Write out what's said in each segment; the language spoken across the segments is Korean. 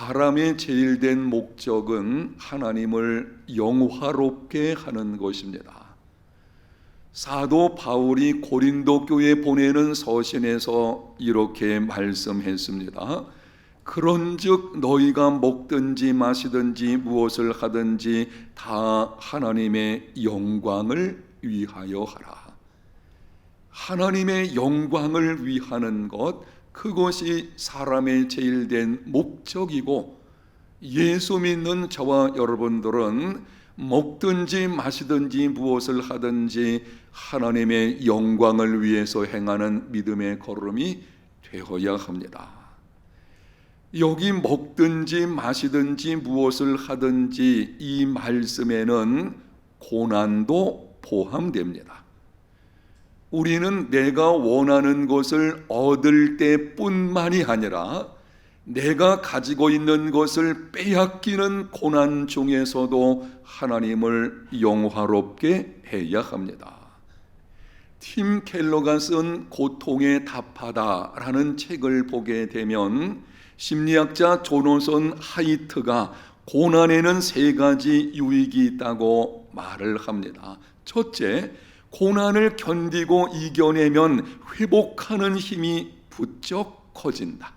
사람의 제일된 목적은 하나님을 영화롭게 하는 것입니다. 사도 바울이 고린도 교회에 보내는 서신에서 이렇게 말씀했습니다. 그런즉 너희가 먹든지 마시든지 무엇을 하든지 다 하나님의 영광을 위하여 하라. 하나님의 영광을 위하는 것, 그것이 사람의 제일된 목적이고, 예수 믿는 저와 여러분들은 먹든지 마시든지 무엇을 하든지 하나님의 영광을 위해서 행하는 믿음의 걸음이 되어야 합니다. 여기 먹든지 마시든지 무엇을 하든지 이 말씀에는 고난도 포함됩니다. 우리는 내가 원하는 것을 얻을 때뿐만이 아니라 내가 가지고 있는 것을 빼앗기는 고난 중에서도 하나님을 영화롭게 해야 합니다. 팀 켈러가 쓴 고통에 답하다라는 책을 보게 되면 심리학자 조나선 하이트가 고난에는 3가지 유익이 있다고 말을 합니다. 첫째, 고난을 견디고 이겨내면 회복하는 힘이 부쩍 커진다.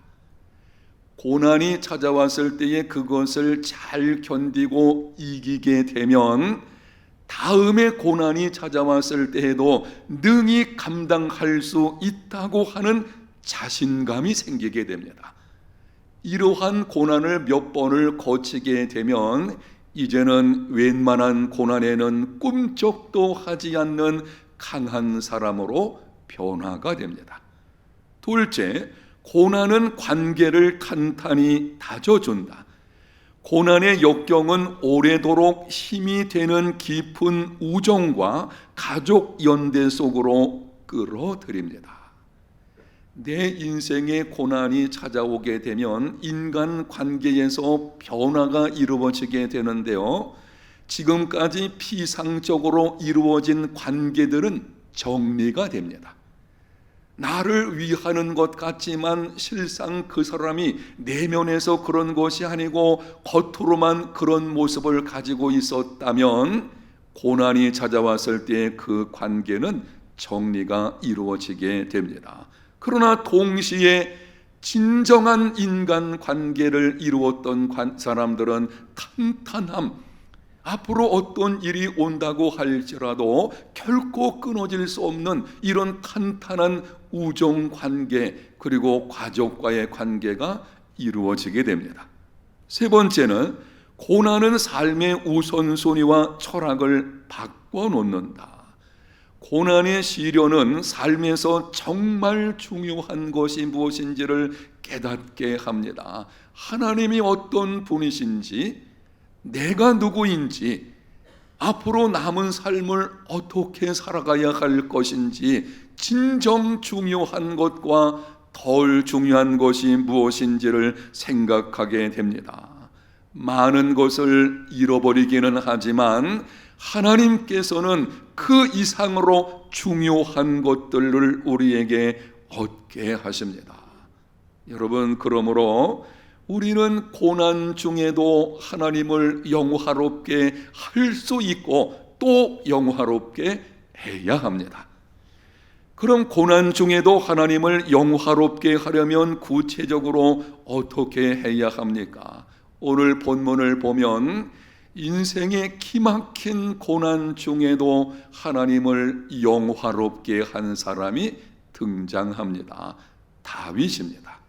고난이 찾아왔을 때에 그것을 잘 견디고 이기게 되면 다음에 고난이 찾아왔을 때에도 능히 감당할 수 있다고 하는 자신감이 생기게 됩니다. 이러한 고난을 몇 번을 거치게 되면 이제는 웬만한 고난에는 꿈쩍도 하지 않는 강한 사람으로 변화가 됩니다. 둘째, 고난은 관계를 탄탄히 다져준다. 고난의 역경은 오래도록 힘이 되는 깊은 우정과 가족 연대 속으로 끌어들입니다. 내 인생에 고난이 찾아오게 되면 인간 관계에서 변화가 이루어지게 되는데요, 지금까지 피상적으로 이루어진 관계들은 정리가 됩니다. 나를 위하는 것 같지만 실상 그 사람이 내면에서 그런 것이 아니고 겉으로만 그런 모습을 가지고 있었다면 고난이 찾아왔을 때 그 관계는 정리가 이루어지게 됩니다. 그러나 동시에 진정한 인간 관계를 이루었던 사람들은 탄탄함, 앞으로 어떤 일이 온다고 할지라도 결코 끊어질 수 없는 이런 탄탄한 우정 관계, 그리고 가족과의 관계가 이루어지게 됩니다. 세 번째는 고난은 삶의 우선순위와 철학을 바꿔놓는다. 고난의 시련은 삶에서 정말 중요한 것이 무엇인지를 깨닫게 합니다. 하나님이 어떤 분이신지, 내가 누구인지, 앞으로 남은 삶을 어떻게 살아가야 할 것인지, 진정 중요한 것과 덜 중요한 것이 무엇인지를 생각하게 됩니다. 많은 것을 잃어버리기는 하지만 하나님께서는 그 이상으로 중요한 것들을 우리에게 얻게 하십니다. 여러분, 그러므로 우리는 고난 중에도 하나님을 영화롭게 할 수 있고 또 영화롭게 해야 합니다. 그럼 고난 중에도 하나님을 영화롭게 하려면 구체적으로 어떻게 해야 합니까? 오늘 본문을 보면 인생의 기막힌 고난 중에도 하나님을 영화롭게 한 사람이 등장합니다. 다윗입니다.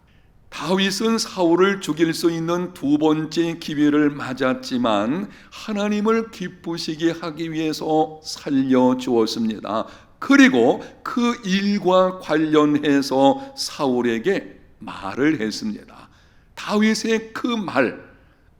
다윗은 사울을 죽일 수 있는 2번째 기회를 맞았지만 하나님을 기쁘시게 하기 위해서 살려주었습니다. 그리고 그 일과 관련해서 사울에게 말을 했습니다. 다윗의 그 말,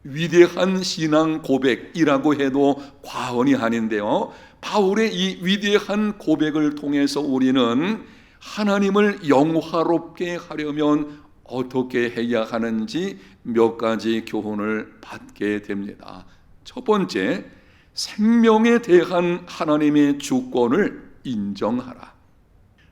위대한 신앙 고백이라고 해도 과언이 아닌데요, 바울의 이 위대한 고백을 통해서 우리는 하나님을 영화롭게 하려면 어떻게 해야 하는지 몇 가지 교훈을 받게 됩니다. 첫 번째, 생명에 대한 하나님의 주권을 인정하라.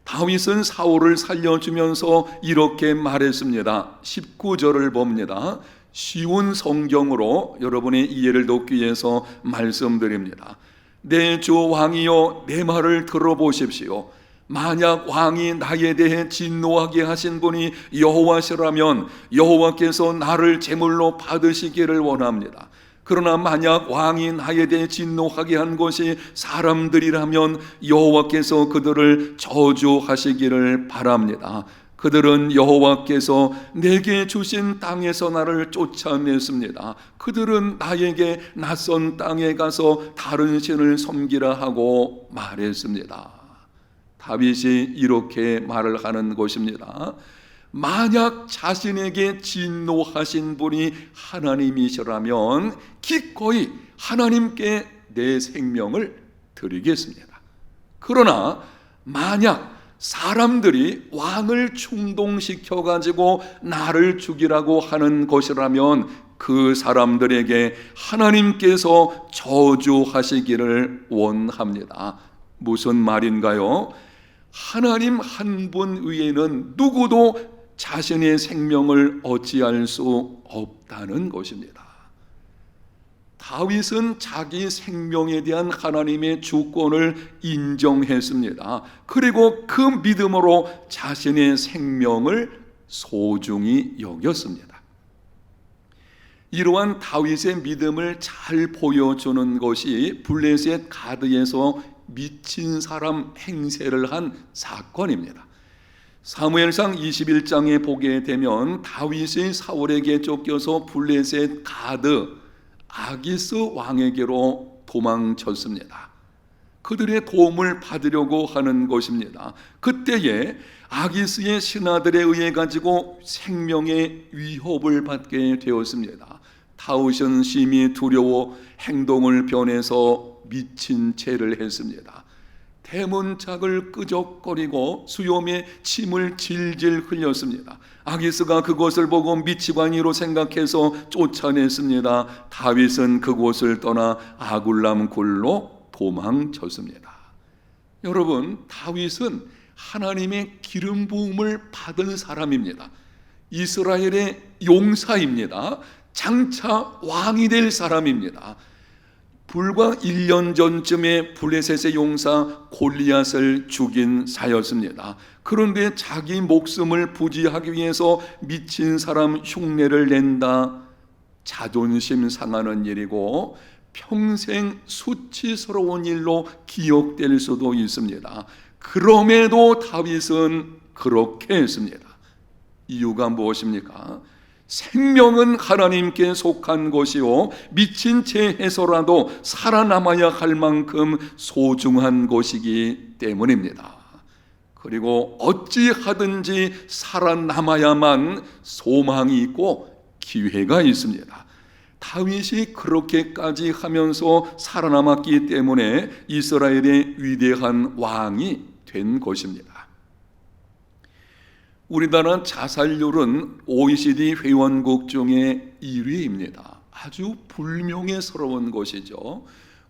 다윗은 사울을 살려주면서 이렇게 말했습니다. 19절을 봅니다. 쉬운 성경으로 여러분의 이해를 돕기 위해서 말씀드립니다. 내 주 왕이여, 내 말을 들어보십시오. 만약 왕이 나에 대해 진노하게 하신 분이 여호와시라면 여호와께서 나를 제물로 받으시기를 원합니다. 그러나 만약 왕이 나에 대해 진노하게 한 것이 사람들이라면 여호와께서 그들을 저주하시기를 바랍니다. 그들은 여호와께서 내게 주신 땅에서 나를 쫓아냈습니다. 그들은 나에게 낯선 땅에 가서 다른 신을 섬기라 하고 말했습니다. 다윗이 이렇게 말을 하는 것입니다. 만약 자신에게 진노하신 분이 하나님이시라면 기꺼이 하나님께 내 생명을 드리겠습니다. 그러나 만약 사람들이 왕을 충동시켜 가지고 나를 죽이라고 하는 것이라면 그 사람들에게 하나님께서 저주하시기를 원합니다. 무슨 말인가요? 하나님 한 분 외에는 누구도 자신의 생명을 어찌할 수 없다는 것입니다. 다윗은 자기 생명에 대한 하나님의 주권을 인정했습니다. 그리고 그 믿음으로 자신의 생명을 소중히 여겼습니다. 이러한 다윗의 믿음을 잘 보여주는 것이 블레셋 가드에서 미친 사람 행세를 한 사건입니다. 사무엘상 21장에 보게 되면 다윗이 사울에게 쫓겨서 블레셋 가드 아기스 왕에게로 도망쳤습니다. 그들의 도움을 받으려고 하는 것입니다. 그때에 아기스의 신하들에 의해 가지고 생명의 위협을 받게 되었습니다. 다윗은 심히 두려워 행동을 변해서 미친 채를 했습니다. 대문짝을 끄적거리고 수염에 침을 질질 흘렸습니다. 아기스가 그것을 보고 미치광이로 생각해서 쫓아냈습니다. 다윗은 그곳을 떠나 아굴람 굴로 도망쳤습니다. 여러분, 다윗은 하나님의 기름 부음을 받은 사람입니다. 이스라엘의 용사입니다. 장차 왕이 될 사람입니다. 불과 1년 전쯤에 블레셋의 용사 골리앗을 죽인 사였습니다. 그런데 자기 목숨을 부지하기 위해서 미친 사람 흉내를 낸다. 자존심 상하는 일이고 평생 수치스러운 일로 기억될 수도 있습니다. 그럼에도 다윗은 그렇게 했습니다. 이유가 무엇입니까? 생명은 하나님께 속한 것이요 미친 채 해서라도 살아남아야 할 만큼 소중한 것이기 때문입니다. 그리고 어찌하든지 살아남아야만 소망이 있고 기회가 있습니다. 다윗이 그렇게까지 하면서 살아남았기 때문에 이스라엘의 위대한 왕이 된 것입니다. 우리나라 자살률은 OECD 회원국 중에 1위입니다. 아주 불명예스러운 것이죠.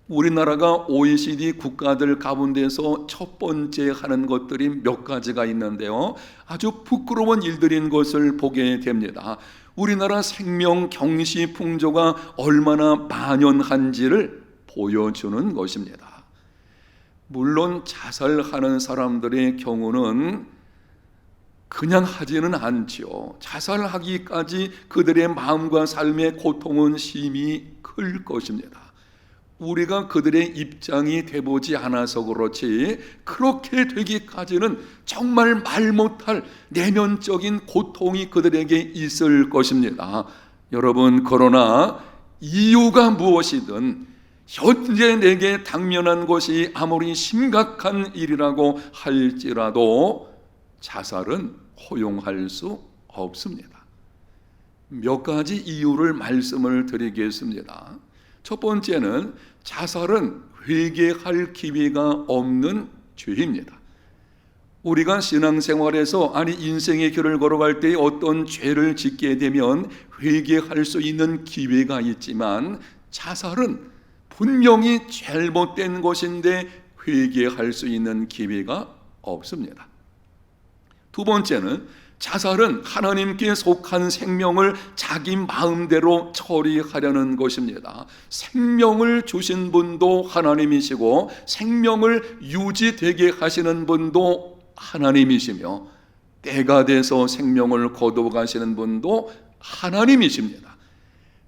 우리나라가 OECD 국가들 가운데서 첫 번째 하는 것들이 몇 가지가 있는데요. 아주 부끄러운 일들인 것을 보게 됩니다. 우리나라 생명 경시 풍조가 얼마나 만연한지를 보여주는 것입니다. 물론 자살하는 사람들의 경우는 그냥 하지는 않지요. 자살하기까지 그들의 마음과 삶의 고통은 심히 클 것입니다. 우리가 그들의 입장이 돼보지 않아서 그렇지 그렇게 되기까지는 정말 말 못할 내면적인 고통이 그들에게 있을 것입니다. 여러분, 그러나 이유가 무엇이든 현재 내게 당면한 것이 아무리 심각한 일이라고 할지라도 자살은 허용할 수 없습니다. 몇 가지 이유를 말씀을 드리겠습니다. 첫 번째는 자살은 회개할 기회가 없는 죄입니다. 우리가 신앙생활에서 인생의 길을 걸어갈 때 어떤 죄를 짓게 되면 회개할 수 있는 기회가 있지만 자살은 분명히 잘못된 것인데 회개할 수 있는 기회가 없습니다. 두 번째는 자살은 하나님께 속한 생명을 자기 마음대로 처리하려는 것입니다. 생명을 주신 분도 하나님이시고 생명을 유지되게 하시는 분도 하나님이시며 때가 돼서 생명을 거둬가시는 분도 하나님이십니다.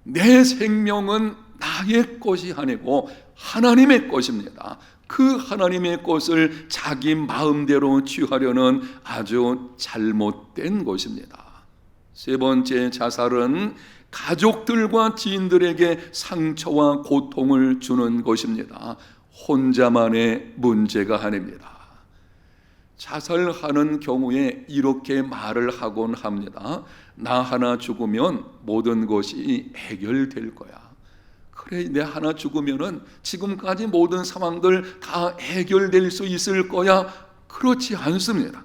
내 생명은 나의 것이 아니고 하나님의 것입니다. 그 하나님의 것을 자기 마음대로 취하려는 아주 잘못된 것입니다. 세 번째, 자살은 가족들과 지인들에게 상처와 고통을 주는 것입니다. 혼자만의 문제가 아닙니다. 자살하는 경우에 이렇게 말을 하곤 합니다. 나 하나 죽으면 모든 것이 해결될 거야. 그래, 내 하나 죽으면은 지금까지 모든 상황들 다 해결될 수 있을 거야. 그렇지 않습니다.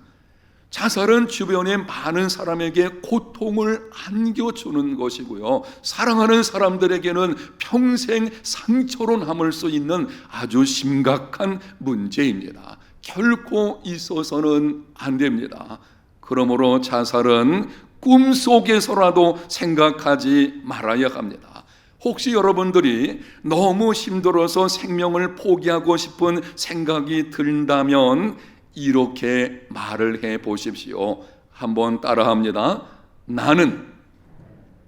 자살은 주변의 많은 사람에게 고통을 안겨주는 것이고요, 사랑하는 사람들에게는 평생 상처로 남을 수 있는 아주 심각한 문제입니다. 결코 있어서는 안 됩니다. 그러므로 자살은 꿈속에서라도 생각하지 말아야 합니다. 혹시 여러분들이 너무 힘들어서 생명을 포기하고 싶은 생각이 든다면 이렇게 말을 해 보십시오. 한번 따라합니다. 나는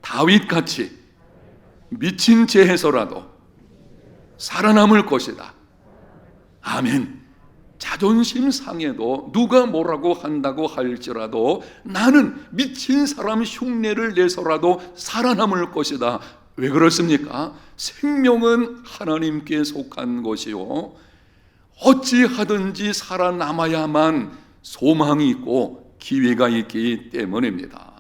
다윗같이 미친 채 해서라도 살아남을 것이다. 아멘. 자존심 상해도 누가 뭐라고 한다고 할지라도 나는 미친 사람 흉내를 내서라도 살아남을 것이다. 왜 그렇습니까? 생명은 하나님께 속한 것이요, 어찌하든지 살아남아야만 소망이 있고 기회가 있기 때문입니다.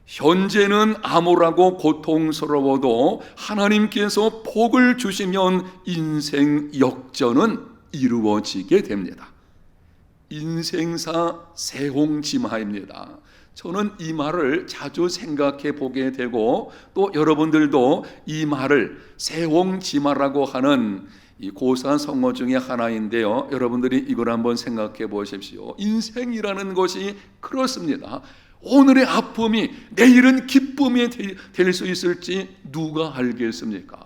현재는 암울하고 고통스러워도 하나님께서 복을 주시면 인생 역전은 이루어지게 됩니다. 인생사 세홍지마입니다. 저는 이 말을 자주 생각해 보게 되고, 또 여러분들도 이 말을 세홍지마라고 하는 이 고사 성어 중에 하나인데요, 여러분들이 이걸 한번 생각해 보십시오. 인생이라는 것이 그렇습니다. 오늘의 아픔이 내일은 기쁨이 될 수 있을지 누가 알겠습니까?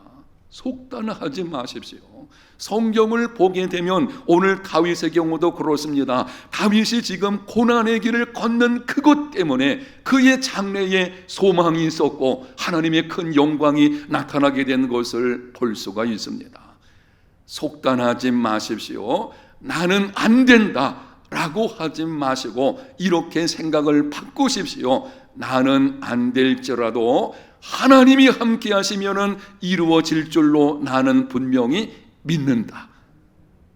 속단하지 마십시오. 성경을 보게 되면 오늘 다윗의 경우도 그렇습니다. 다윗이 지금 고난의 길을 걷는 그것 때문에 그의 장래에 소망이 있었고 하나님의 큰 영광이 나타나게 된 것을 볼 수가 있습니다. 속단하지 마십시오. 나는 안 된다 라고 하지 마시고 이렇게 생각을 바꾸십시오. 나는 안 될지라도 하나님이 함께 하시면은 이루어질 줄로 나는 분명히 믿는다.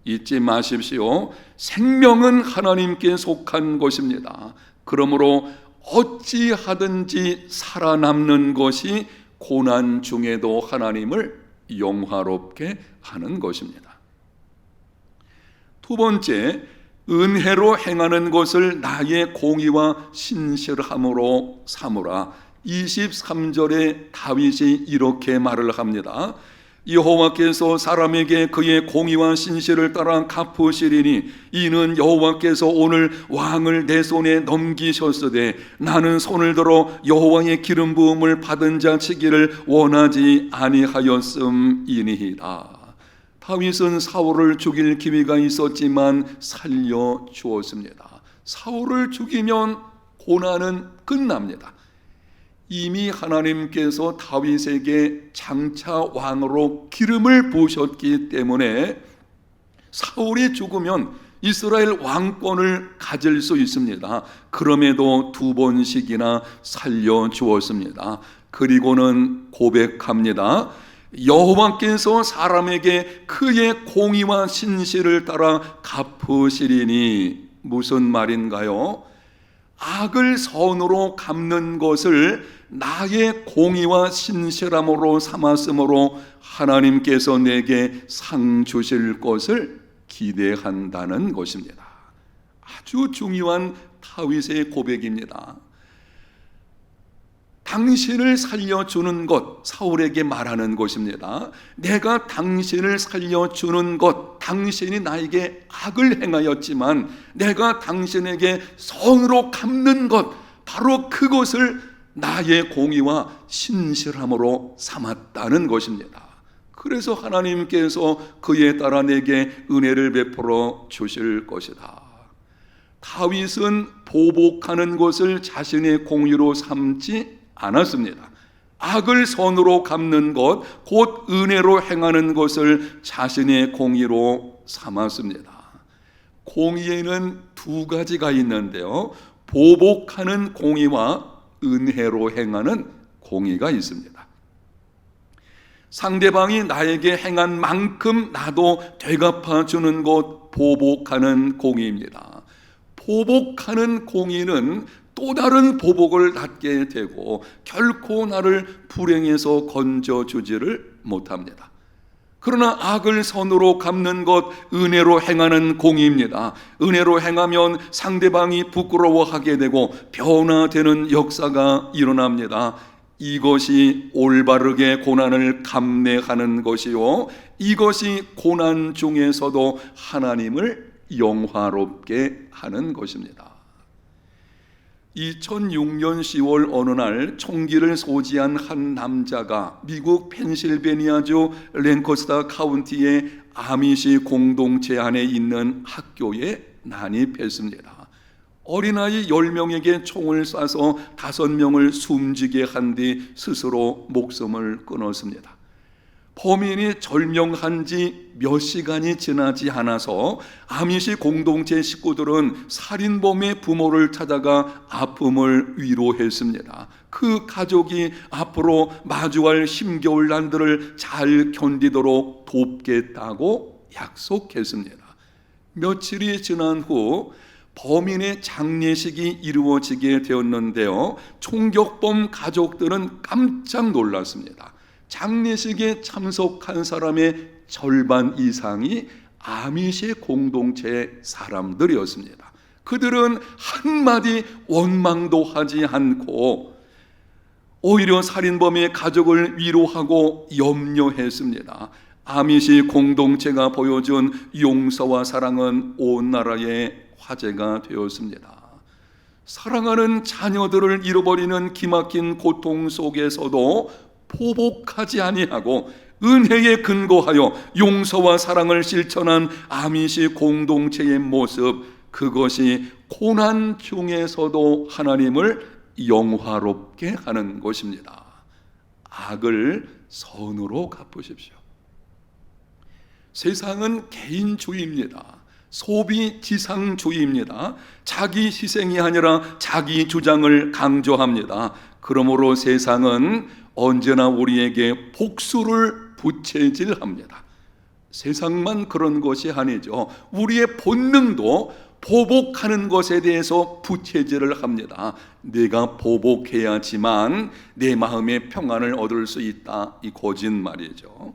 잊지 마십시오. 생명은 하나님께 속한 것입니다. 그러므로 어찌하든지 살아남는 것이 고난 중에도 하나님을 영화롭게 하는 것입니다. 두 번째, 은혜로 행하는 것을 나의 공의와 신실함으로 삼으라. 23절에 다윗이 이렇게 말을 합니다. 여호와께서 사람에게 그의 공의와 신실을 따라 갚으시리니 이는 여호와께서 오늘 왕을 내 손에 넘기셨으되 나는 손을 들어 여호와의 기름 부음을 받은 자 치기를 원하지 아니하였음이니이다. 다윗은 사울을 죽일 기회가 있었지만 살려 주었습니다. 사울을 죽이면 고난은 끝납니다. 이미 하나님께서 다윗에게 장차 왕으로 기름을 부으셨기 때문에 사울이 죽으면 이스라엘 왕권을 가질 수 있습니다. 그럼에도 두 번씩이나 살려주었습니다. 그리고는 고백합니다. 여호와께서 사람에게 그의 공의와 신실을 따라 갚으시리니. 무슨 말인가요? 악을 선으로 갚는 것을 나의 공의와 신실함으로 삼았으므로 하나님께서 내게 상 주실 것을 기대한다는 것입니다. 아주 중요한 다윗의 고백입니다. 당신을 살려주는 것, 사울에게 말하는 것입니다. 내가 당신을 살려주는 것, 당신이 나에게 악을 행하였지만 내가 당신에게 선으로 갚는 것, 바로 그것을 나의 공의와 신실함으로 삼았다는 것입니다. 그래서 하나님께서 그에 따라 내게 은혜를 베풀어 주실 것이다. 다윗은 보복하는 것을 자신의 공의로 삼지 않았습니다. 악을 선으로 갚는 것, 곧 은혜로 행하는 것을 자신의 공의로 삼았습니다. 공의에는 두 가지가 있는데요, 보복하는 공의와 은혜로 행하는 공의가 있습니다. 상대방이 나에게 행한 만큼 나도 되갚아 주는 것, 보복하는 공의입니다. 보복하는 공의는 또 다른 보복을 받게 되고 결코 나를 불행에서 건져주지를 못합니다. 그러나 악을 선으로 갚는 것, 은혜로 행하는 공의입니다. 은혜로 행하면 상대방이 부끄러워하게 되고 변화되는 역사가 일어납니다. 이것이 올바르게 고난을 감내하는 것이요, 이것이 고난 중에서도 하나님을 영화롭게 하는 것입니다. 2006년 10월 어느 날 총기를 소지한 한 남자가 미국 펜실베니아주 랭커스터 카운티의 아미시 공동체 안에 있는 학교에 난입했습니다. 어린아이 10명에게 총을 쏴서 5명을 숨지게 한 뒤 스스로 목숨을 끊었습니다. 범인이 절명한 지 몇 시간이 지나지 않아서 아미시 공동체 식구들은 살인범의 부모를 찾아가 아픔을 위로했습니다. 그 가족이 앞으로 마주할 힘겨울 난들을 잘 견디도록 돕겠다고 약속했습니다. 며칠이 지난 후 범인의 장례식이 이루어지게 되었는데요, 총격범 가족들은 깜짝 놀랐습니다. 장례식에 참석한 사람의 절반 이상이 아미시 공동체 사람들이었습니다. 그들은 한마디 원망도 하지 않고 오히려 살인범의 가족을 위로하고 염려했습니다. 아미시 공동체가 보여준 용서와 사랑은 온 나라에 화제가 되었습니다. 사랑하는 자녀들을 잃어버리는 기막힌 고통 속에서도 포복하지 아니하고 은혜에 근거하여 용서와 사랑을 실천한 아미시 공동체의 모습, 그것이 고난 중에서도 하나님을 영화롭게 하는 것입니다. 악을 선으로 갚으십시오. 세상은 개인주의입니다. 소비지상주의입니다. 자기 희생이 아니라 자기 주장을 강조합니다. 그러므로 세상은 언제나 우리에게 복수를 부채질합니다. 세상만 그런 것이 아니죠. 우리의 본능도 보복하는 것에 대해서 부채질을 합니다. 내가 보복해야지만 내 마음의 평안을 얻을 수 있다, 이 거짓말이죠.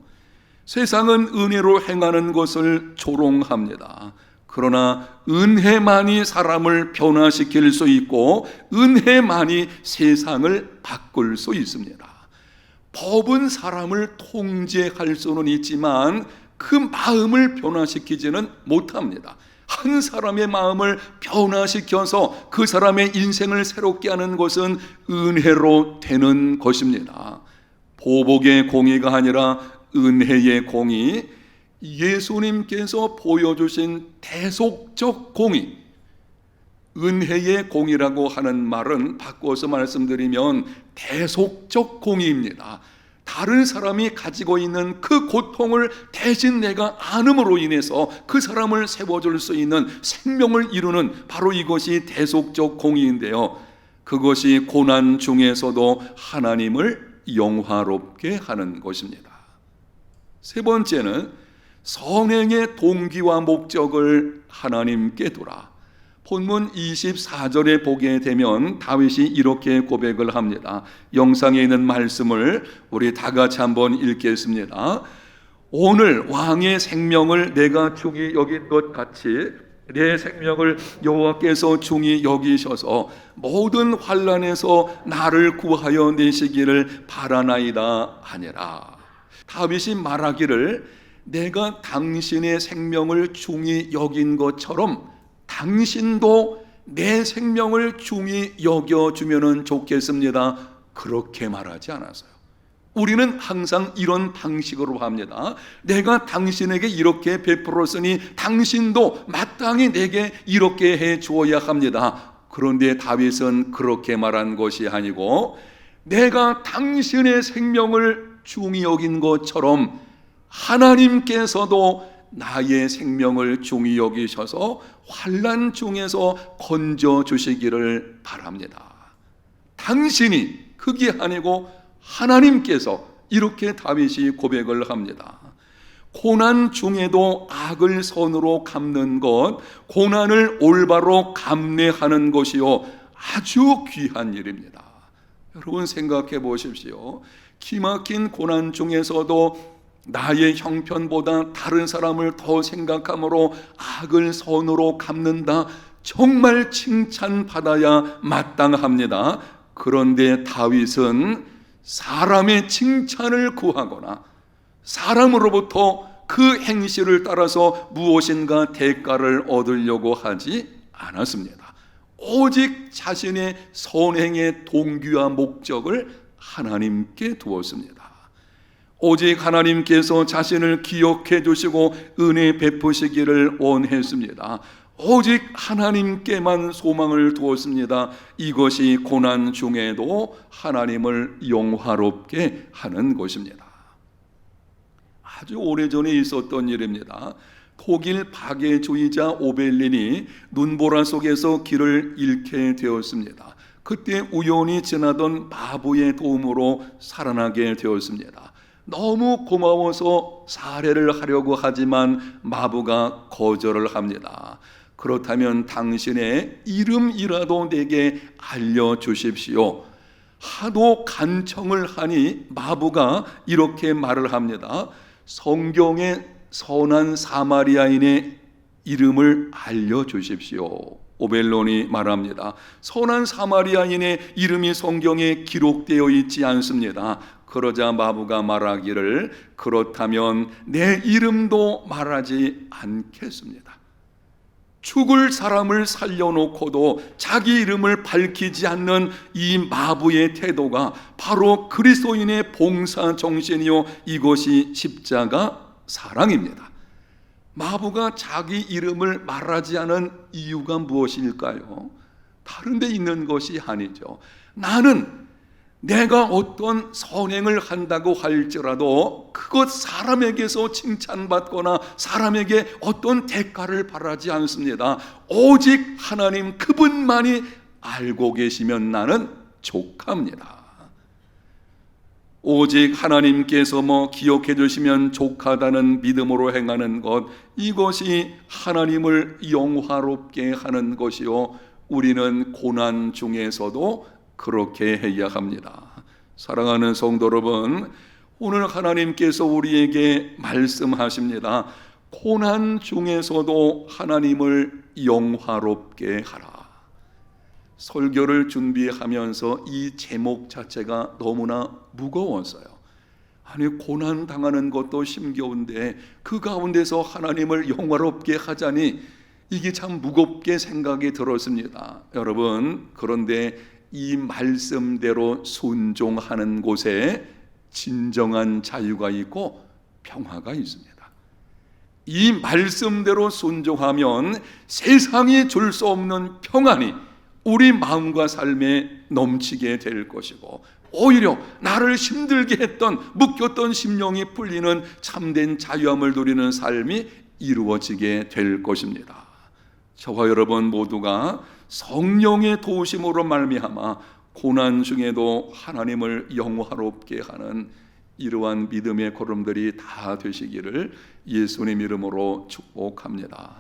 세상은 은혜로 행하는 것을 조롱합니다. 그러나 은혜만이 사람을 변화시킬 수 있고 은혜만이 세상을 바꿀 수 있습니다. 법은 사람을 통제할 수는 있지만 그 마음을 변화시키지는 못합니다. 한 사람의 마음을 변화시켜서 그 사람의 인생을 새롭게 하는 것은 은혜로 되는 것입니다. 보복의 공의가 아니라 은혜의 공의, 예수님께서 보여주신 대속적 공의, 은혜의 공의라고 하는 말은 바꿔서 말씀드리면 대속적 공의입니다. 다른 사람이 가지고 있는 그 고통을 대신 내가 안음으로 인해서 그 사람을 세워줄 수 있는 생명을 이루는 바로 이것이 대속적 공의인데요, 그것이 고난 중에서도 하나님을 영화롭게 하는 것입니다. 세 번째는 선행의 동기와 목적을 하나님께 두라. 본문 24절에 보게 되면 다윗이 이렇게 고백을 합니다. 영상에 있는 말씀을 우리 다 같이 한번 읽겠습니다. 오늘 왕의 생명을 내가 죽이 여긴 것 같이 내 생명을 여호와께서 중히 여기셔서 모든 환난에서 나를 구하여 내시기를 바라나이다 하니라. 다윗이 말하기를 내가 당신의 생명을 중히 여긴 것처럼 당신도 내 생명을 중히 여겨주면 좋겠습니다. 그렇게 말하지 않았어요. 우리는 항상 이런 방식으로 합니다. 내가 당신에게 이렇게 베풀었으니 당신도 마땅히 내게 이렇게 해 주어야 합니다. 그런데 다윗은 그렇게 말한 것이 아니고 내가 당신의 생명을 중히 여긴 것처럼 하나님께서도 나의 생명을 중히 여기셔서 환난 중에서 건져 주시기를 바랍니다. 당신이, 그게 아니고 하나님께서, 이렇게 다윗이 고백을 합니다. 고난 중에도 악을 선으로 갚는 것, 고난을 올바로 감내하는 것이요 아주 귀한 일입니다. 여러분 생각해 보십시오. 기막힌 고난 중에서도 나의 형편보다 다른 사람을 더 생각함으로 악을 선으로 갚는다, 정말 칭찬받아야 마땅합니다. 그런데 다윗은 사람의 칭찬을 구하거나 사람으로부터 그 행실을 따라서 무엇인가 대가를 얻으려고 하지 않았습니다. 오직 자신의 선행의 동기와 목적을 하나님께 두었습니다. 오직 하나님께서 자신을 기억해 주시고 은혜 베푸시기를 원했습니다. 오직 하나님께만 소망을 두었습니다. 이것이 고난 중에도 하나님을 영화롭게 하는 것입니다. 아주 오래전에 있었던 일입니다. 독일 박애주의자 오벨린이 눈보라 속에서 길을 잃게 되었습니다. 그때 우연히 지나던 마부의 도움으로 살아나게 되었습니다. 너무 고마워서 살해를 하려고 하지만 마부가 거절을 합니다. 그렇다면 당신의 이름이라도 내게 알려주십시오. 하도 간청을 하니 마부가 이렇게 말을 합니다. 성경의 선한 사마리아인의 이름을 알려주십시오. 오벨론이 말합니다. 선한 사마리아인의 이름이 성경에 기록되어 있지 않습니다. 그러자 마부가 말하기를 그렇다면 내 이름도 말하지 않겠습니다. 죽을 사람을 살려놓고도 자기 이름을 밝히지 않는 이 마부의 태도가 바로 그리스도인의 봉사 정신이요, 이것이 십자가 사랑입니다. 마부가 자기 이름을 말하지 않은 이유가 무엇일까요? 다른 데 있는 것이 아니죠. 나는 내가 어떤 선행을 한다고 할지라도 그것 사람에게서 칭찬받거나 사람에게 어떤 대가를 바라지 않습니다. 오직 하나님 그분만이 알고 계시면 나는 족합니다. 오직 하나님께서 기억해 주시면 족하다는 믿음으로 행하는 것, 이것이 하나님을 영화롭게 하는 것이요, 우리는 고난 중에서도 그렇게 해야 합니다. 사랑하는 성도 여러분, 오늘 하나님께서 우리에게 말씀하십니다. 고난 중에서도 하나님을 영화롭게 하라. 설교를 준비하면서 이 제목 자체가 너무나 무거웠어요. 아니, 고난 당하는 것도 힘겨운데 그 가운데서 하나님을 영화롭게 하자니 이게 참 무겁게 생각이 들었습니다. 여러분, 그런데 이 말씀대로 순종하는 곳에 진정한 자유가 있고 평화가 있습니다. 이 말씀대로 순종하면 세상이 줄 수 없는 평안이 우리 마음과 삶에 넘치게 될 것이고, 오히려 나를 힘들게 했던, 묶였던 심령이 풀리는 참된 자유함을 누리는 삶이 이루어지게 될 것입니다. 저와 여러분 모두가 성령의 도우심으로 말미암아 고난 중에도 하나님을 영화롭게 하는 이러한 믿음의 걸음들이 다 되시기를 예수님 이름으로 축복합니다.